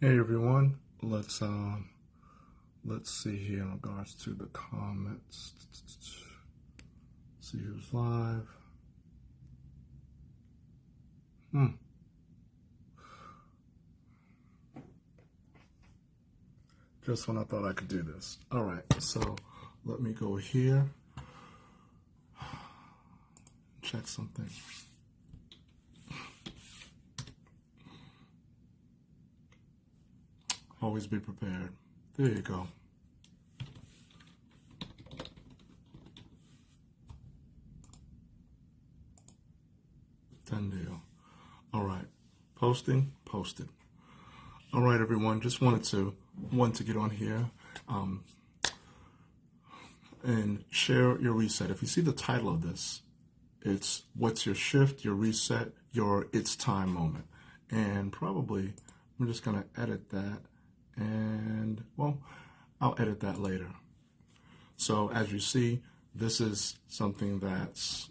Hey everyone, let's see here in regards to the comments. See who's live. Just when I thought I could do this. All right, so let me go here. Check something. Always be prepared. There you go. Done deal. All right, posted. All right, everyone. Just wanted to get on here and share your reset. If you see the title of this, it's what's your shift, your reset, your it's time moment. And probably I'm just going to edit that. And well, I'll edit that later. So as you see, this is something that's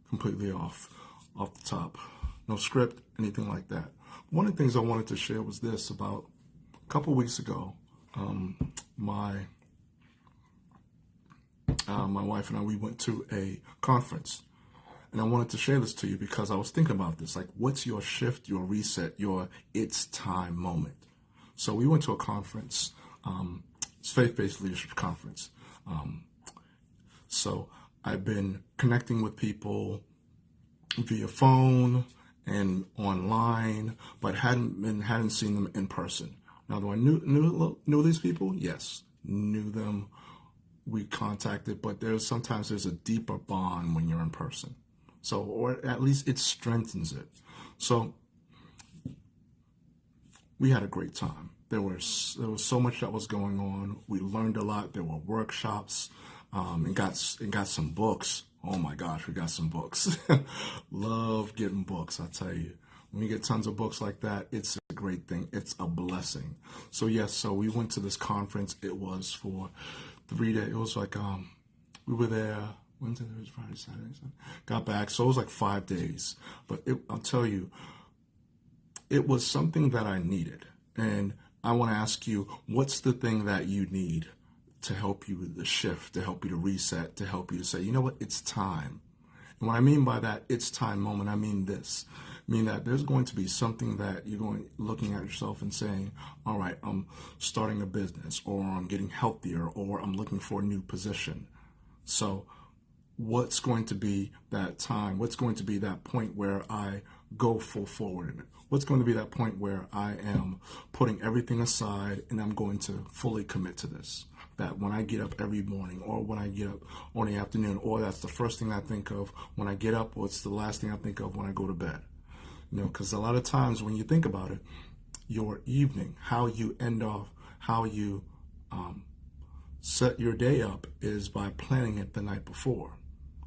completely off the top. No script, anything like that. One of the things I wanted to share was this. About a couple weeks ago, my wife and I, we went to a conference. And I wanted to share this to you because I was thinking about this. Like, what's your shift, your reset, your it's time moment? So we went to a conference. It's Faith-Based Leadership Conference. So I've been connecting with people via phone and online, but hadn't seen them in person. Now, do I knew these people? Yes, knew them. We contacted, but sometimes there's a deeper bond when you're in person. So, or at least it strengthens it. So we had a great time. There was so much that was going on. We learned a lot. There were workshops, and got some books. Oh my gosh, we got some books. Love getting books, I tell you. When you get tons of books like that, it's a great thing. It's a blessing. So yes, so we went to this conference. It was for 3 days. It was like we were there Wednesday, Thursday, Friday, Saturday, Sunday. Got back, so it was like 5 days. But I'll tell you, it was something that I needed. And I want to ask you, what's the thing that you need to help you with the shift, to help you to reset, to help you to say, you know what, it's time. And what I mean by that, it's time moment, I mean this. I mean that there's going to be something that you're looking at yourself and saying, all right, I'm starting a business, or I'm getting healthier, or I'm looking for a new position. So what's going to be that time? What's going to be that point where I go full forward in it? What's going to be that point where I am putting everything aside and I'm going to fully commit to this? That when I get up every morning, or when I get up on the afternoon, or that's the first thing I think of when I get up, or it's the last thing I think of when I go to bed. You know, because a lot of times when you think about it, your evening, how you end off, how you set your day up is by planning it the night before.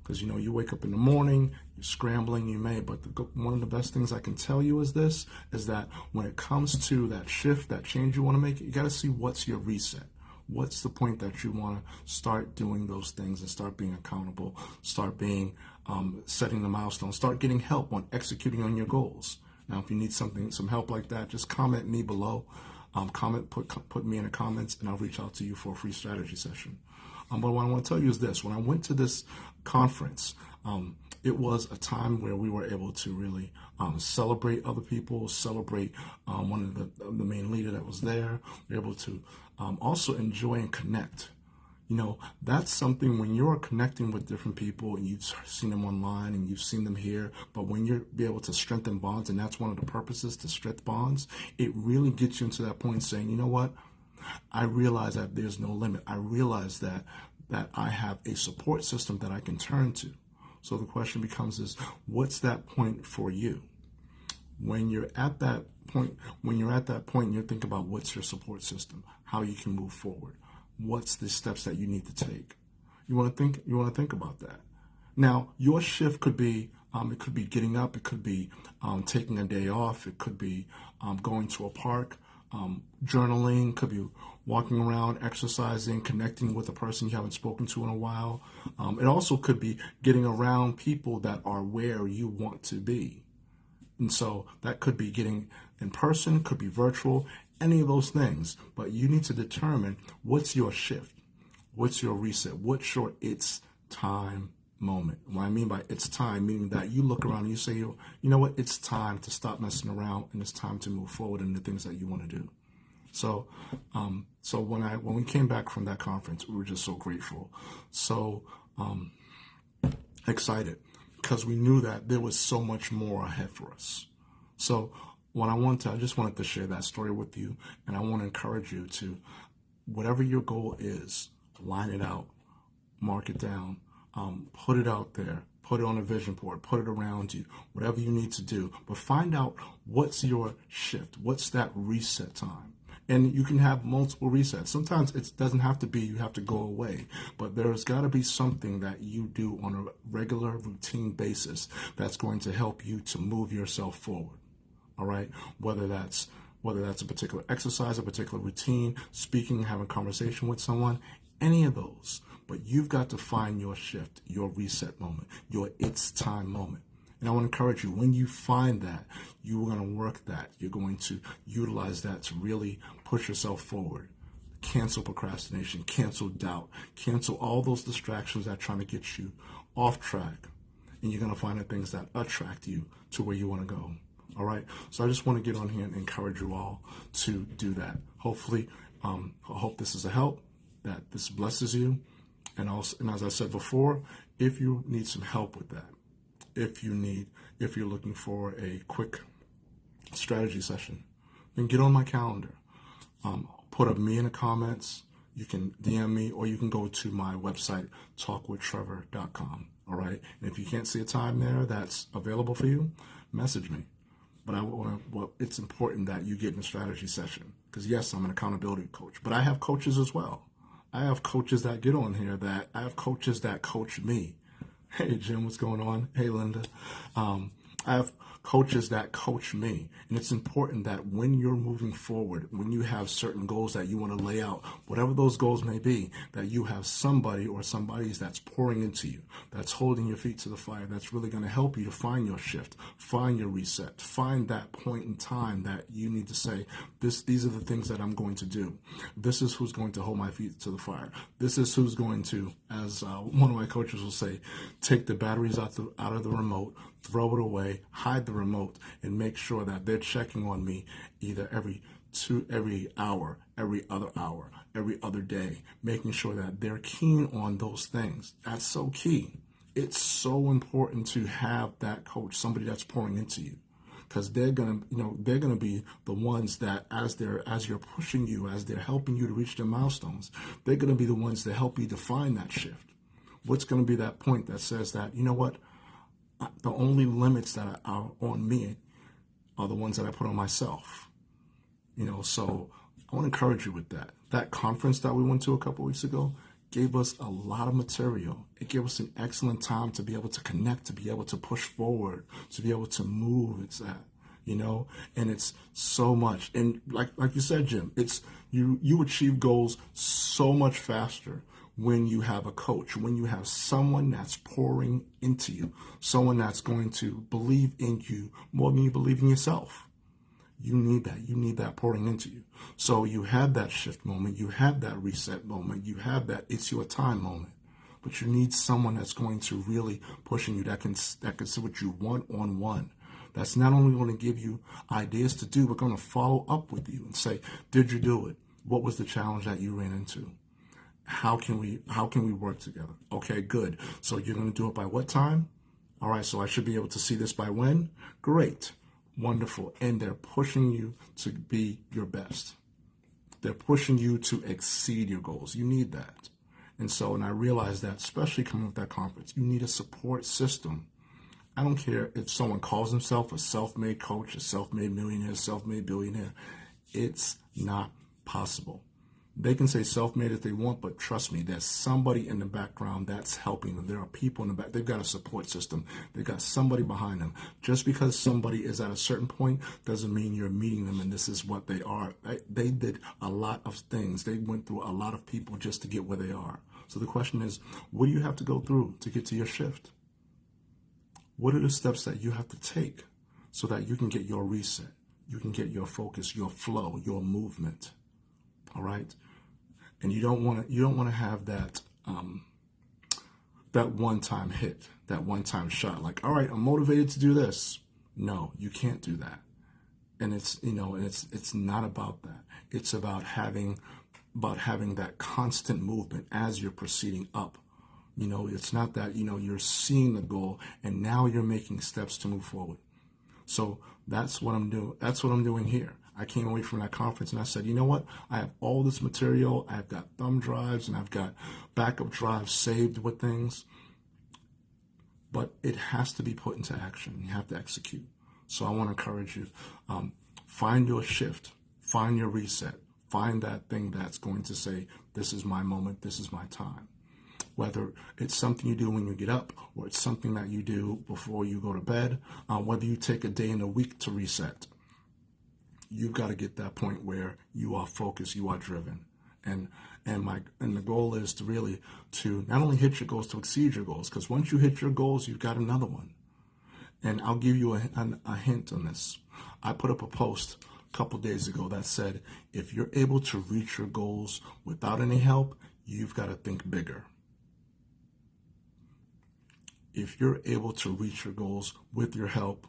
Because, you know, you wake up in the morning, you're scrambling, but one of the best things I can tell you is that when it comes to that shift, that change you want to make, you got to see what's your reset. What's the point that you want to start doing those things and start being accountable, start being, setting the milestones, start getting help on executing on your goals. Now, if you need some help like that, just comment me below. Put me in the comments, and I'll reach out to you for a free strategy session. But what I want to tell you is this. When I went to this conference, it was a time where we were able to really celebrate other people, celebrate one of the main leader that was there. We were able to also enjoy and connect. You know, that's something when you're connecting with different people and you've seen them online and you've seen them here, but when you're be able to strengthen bonds, and that's one of the purposes, to strengthen bonds, it really gets you into that point saying, you know what? I realize that there's no limit. I realize that I have a support system that I can turn to. So the question becomes what's that point for you? When you're at that point, and you're thinking about what's your support system, how you can move forward, what's the steps that you need to take. You want to think about that. Now, your shift could be it could be getting up, it could be taking a day off, it could be going to a park, journaling, could be walking around, exercising, connecting with a person you haven't spoken to in a while. It also could be getting around people that are where you want to be. And so that could be getting in person, could be virtual. any of those things, but you need to determine what's your shift, what's your reset, what's your it's time moment. What I mean by it's time, meaning that you look around and you say, you know what, it's time to stop messing around and it's time to move forward in the things that you want to do. So, when we came back from that conference, we were just so grateful, so excited, because we knew that there was so much more ahead for us. So, I just wanted to share that story with you, and I want to encourage you to, whatever your goal is, line it out, mark it down, put it out there, put it on a vision board, put it around you, whatever you need to do. But find out what's your shift, what's that reset time. And you can have multiple resets. Sometimes it doesn't have to be you have to go away, but there's got to be something that you do on a regular routine basis that's going to help you to move yourself forward. All right, whether that's a particular exercise, a particular routine, speaking, having a conversation with someone, any of those. But you've got to find your shift, your reset moment, your it's time moment. And I want to encourage you, when you find that, you're going to work that. You're going to utilize that to really push yourself forward. Cancel procrastination, cancel doubt, cancel all those distractions that are trying to get you off track. And you're going to find the things that attract you to where you want to go. All right. So I just want to get on here and encourage you all to do that. Hopefully, I hope this is a help, that this blesses you. And also, and as I said before, if you need some help with that, if you're looking for a quick strategy session, then get on my calendar. Put up me in the comments. You can DM me, or you can go to my website, talkwithtrevor.com. All right. And if you can't see a time there that's available for you, message me. But it's important that you get in a strategy session, because yes, I'm an accountability coach, but I have coaches as well. I have coaches that get on here, I have coaches that coach me. Hey, Jim, what's going on? Hey, Linda. I have coaches that coach me. And it's important that when you're moving forward, when you have certain goals that you want to lay out, whatever those goals may be, that you have somebody or somebody's that's pouring into you, that's holding your feet to the fire, that's really going to help you to find your shift, find your reset, find that point in time that you need to say, these are the things that I'm going to do. This is who's going to hold my feet to the fire. This is who's going to, as one of my coaches will say, take the batteries out of the remote, throw it away, hide the remote, and make sure that they're checking on me either every hour, every other day, making sure that they're keen on those things. That's so key. It's so important to have that coach, somebody that's pouring into you, because they're gonna be the ones that as you're pushing you, as they're helping you to reach their milestones, they're gonna be the ones that help you define that shift. What's going to be that point that says that, you know what, the only limits that are on me are the ones that I put on myself. So I want to encourage you with that. That conference that we went to a couple weeks ago gave us a lot of material. It gave us an excellent time to be able to connect, to be able to push forward, to be able to move. It's that, and it's so much. And like you said, Jim, it's you achieve goals so much faster when you have a coach, when you have someone that's pouring into you, someone that's going to believe in you more than you believe in yourself. You need that. You need that pouring into you. So you have that shift moment. You have that reset moment. You have that it's your time moment. But you need someone that's going to really pushing you, that can sit with you one-on-one. That's not only going to give you ideas to do, but going to follow up with you and say, did you do it? What was the challenge that you ran into? How can we work together? Okay, good. So you're going to do it by what time? All right, so I should be able to see this by when? Great. Wonderful. And they're pushing you to be your best. They're pushing you to exceed your goals. You need that. And I realized that, especially coming with that conference, you need a support system. I don't care if someone calls himself a self-made coach, a self-made millionaire, self-made billionaire. It's not possible. They can say self-made if they want, but trust me, there's somebody in the background that's helping them. There are people in the back. They've got a support system. They've got somebody behind them. Just because somebody is at a certain point doesn't mean you're meeting them and this is what they are. They did a lot of things. They went through a lot of people just to get where they are. So the question is, what do you have to go through to get to your shift? What are the steps that you have to take so that you can get your reset, you can get your focus, your flow, your movement. All right. And you don't want to have that, that one-time hit, that one-time shot. Like, all right, I'm motivated to do this. No, you can't do that. And it's, it's not about that. It's about having that constant movement as you're proceeding up. It's not that, you're seeing the goal and now you're making steps to move forward. So that's what I'm doing. That's what I'm doing here. I came away from that conference and I said, you know what? I have all this material. I've got thumb drives and I've got backup drives saved with things, but it has to be put into action. You have to execute. So I want to encourage you, find your shift, find your reset, find that thing that's going to say, this is my moment, this is my time. Whether it's something you do when you get up or it's something that you do before you go to bed, whether you take a day in a week to reset, you've got to get that point where you are focused, you are driven. And the goal is to not only hit your goals, to exceed your goals, because once you hit your goals, you've got another one. And I'll give you a hint on this. I put up a post a couple days ago that said, if you're able to reach your goals without any help, you've got to think bigger. If you're able to reach your goals with your help,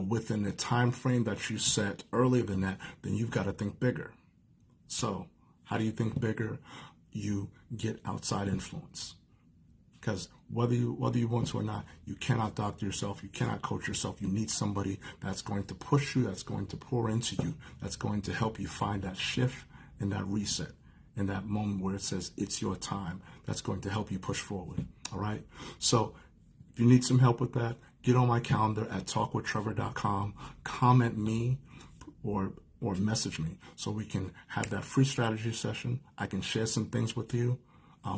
within the time frame that you set earlier than that, then you've got to think bigger. So how do you think bigger? You get outside influence. Because whether you want to or not, you cannot doctor yourself, you cannot coach yourself. You need somebody that's going to push you, that's going to pour into you, that's going to help you find that shift and that reset in that moment where it says it's your time. That's going to help you push forward. All right. So if you need some help with that, get on my calendar at talkwithtrevor.com, comment me or message me so we can have that free strategy session. I can share some things with you.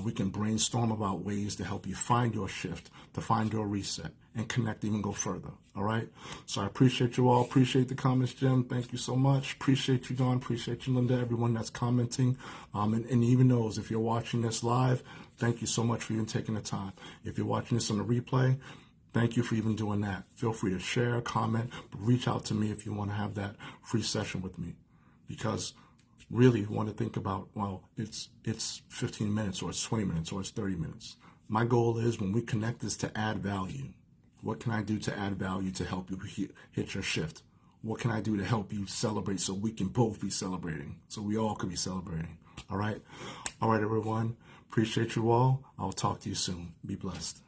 We can brainstorm about ways to help you find your shift, to find your reset, and connect, even go further. All right? So I appreciate you all. Appreciate the comments, Jim. Thank you so much. Appreciate you, John. Appreciate you, Linda, everyone that's commenting. And even those, if you're watching this live, thank you so much for even taking the time. If you're watching this on the replay, thank you for even doing that. Feel free to share, comment, but reach out to me if you want to have that free session with me. Because really you want to think about, well, it's 15 minutes or it's 20 minutes or it's 30 minutes. My goal is, when we connect, is to add value. What can I do to add value to help you hit your shift? What can I do to help you celebrate so we can both be celebrating, so we all can be celebrating? All right? All right, everyone. Appreciate you all. I'll talk to you soon. Be blessed.